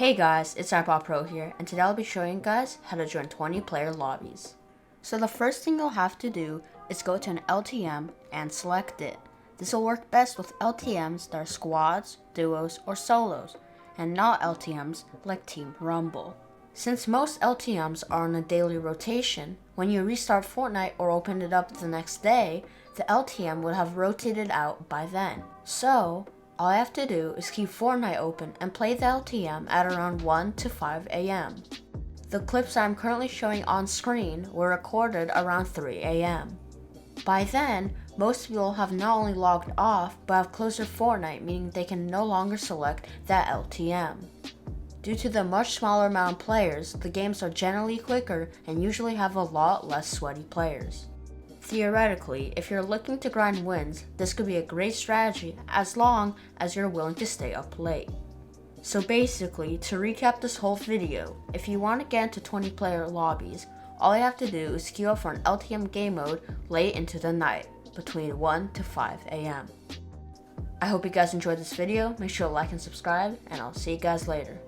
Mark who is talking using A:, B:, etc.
A: Hey guys, it's iPod Pro here, and today I'll be showing you guys how to join 20-player lobbies. So the first thing you'll have to do is go to an LTM and select it. This will work best with LTMs that are squads, duos, or solos, and not LTMs like Team Rumble. Since most LTMs are on a daily rotation, when you restart Fortnite or open it up the next day, the LTM would have rotated out by then. So, all I have to do is keep Fortnite open and play the LTM at around 1 to 5 a.m. The clips I'm currently showing on screen were recorded around 3 a.m. By then, most people have not only logged off, but have closed their Fortnite, meaning they can no longer select that LTM. Due to the much smaller amount of players, the games are generally quicker and usually have a lot less sweaty players. Theoretically, if you're looking to grind wins, this could be a great strategy as long as you're willing to stay up late. So basically, to recap this whole video, if you want to get into 20-player lobbies, all you have to do is queue up for an LTM game mode late into the night, between 1 to 5 a.m. I hope you guys enjoyed this video, make sure to like and subscribe, and I'll see you guys later.